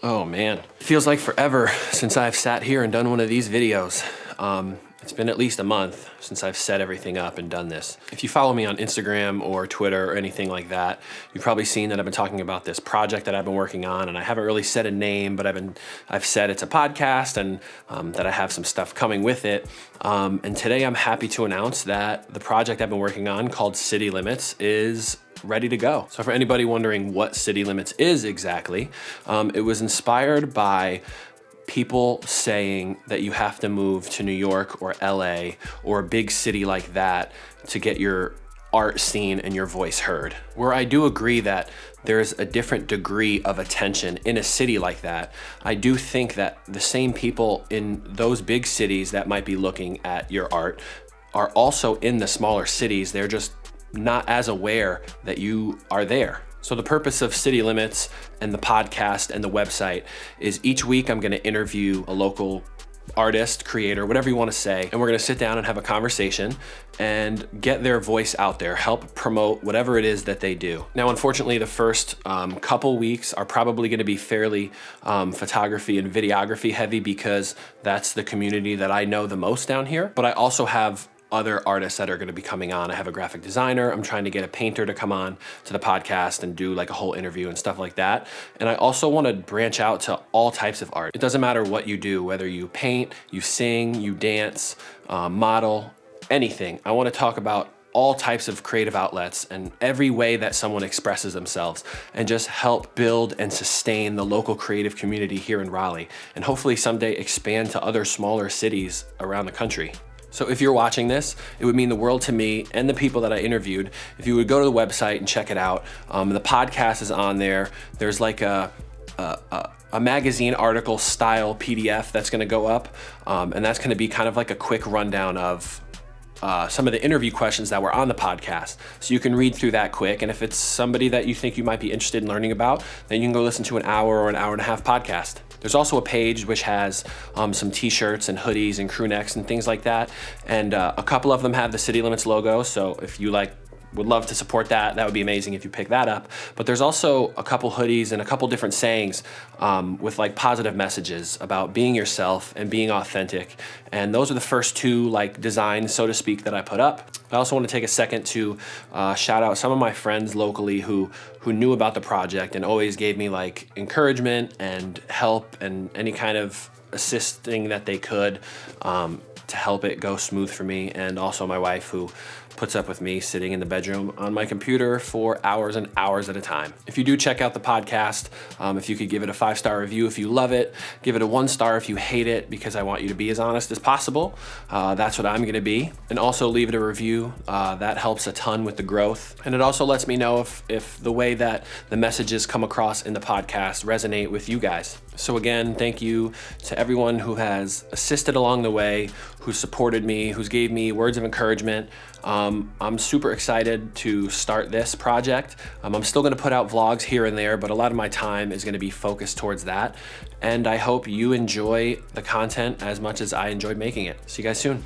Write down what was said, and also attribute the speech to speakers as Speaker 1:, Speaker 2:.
Speaker 1: Oh man, feels like forever since I've sat here and done one of these videos. It's been at least a month since I've set everything up and done this. If you follow me on Instagram or Twitter or anything like that, you've probably seen that I've been talking about this project that I've been working on, and I haven't really said a name, but I've said it's a podcast and that I have some stuff coming with it. And today I'm happy to announce that the project I've been working on called City Limits is ready to go. So for anybody wondering what City Limits is exactly, it was inspired by people saying that you have to move to New York or LA or a big city like that to get your art seen and your voice heard. Where I do agree that there's a different degree of attention in a city like that, I do think that the same people in those big cities that might be looking at your art are also in the smaller cities. They're just not as aware that you are there. So the purpose of City Limits and the podcast and the website is each week I'm gonna interview a local artist, creator, whatever you wanna say, and we're gonna sit down and have a conversation and get their voice out there, help promote whatever it is that they do. Now, unfortunately, the first couple weeks are probably gonna be fairly photography and videography heavy because that's the community that I know the most down here, but I also have other artists that are going to be coming on. I have a graphic designer. I'm trying to get a painter to come on to the podcast and do like a whole interview and stuff like that. And I also want to branch out to all types of art. It doesn't matter what you do, whether you paint, you sing, you dance, model, anything. I want to talk about all types of creative outlets and every way that someone expresses themselves and just help build and sustain the local creative community here in Raleigh and hopefully someday expand to other smaller cities around the country. So if you're watching this, it would mean the world to me and the people that I interviewed if you would go to the website and check it out. The podcast is on there. There's like a magazine article style PDF that's gonna go up, and that's gonna be kind of like a quick rundown of some of the interview questions that were on the podcast. So you can read through that quick, and if it's somebody that you think you might be interested in learning about, then you can go listen to an hour or an hour and a half podcast. There's also a page which has some t-shirts and hoodies and crew necks and things like that. And a couple of them have the City Limits logo. So if you would love to support that, that would be amazing if you pick that up. But there's also a couple hoodies and a couple different sayings with like positive messages about being yourself and being authentic. And those are the first two like designs, so to speak, that I put up. I also want to take a second to shout out some of my friends locally who knew about the project and always gave me like encouragement and help and any kind of assisting that they could to help it go smooth for me. And also my wife, who puts up with me sitting in the bedroom on my computer for hours and hours at a time. If you do check out the podcast, if you could give it a 5-star review if you love it, give it a 1 star if you hate it, because I want you to be as honest as possible. That's what I'm gonna be. And also leave it a review. That helps a ton with the growth. And it also lets me know if the way that the messages come across in the podcast resonate with you guys. So again, thank you to everyone who has assisted along the way, who supported me, who's gave me words of encouragement. I'm super excited to start this project. I'm still gonna put out vlogs here and there, but a lot of my time is gonna be focused towards that. And I hope you enjoy the content as much as I enjoyed making it. See you guys soon.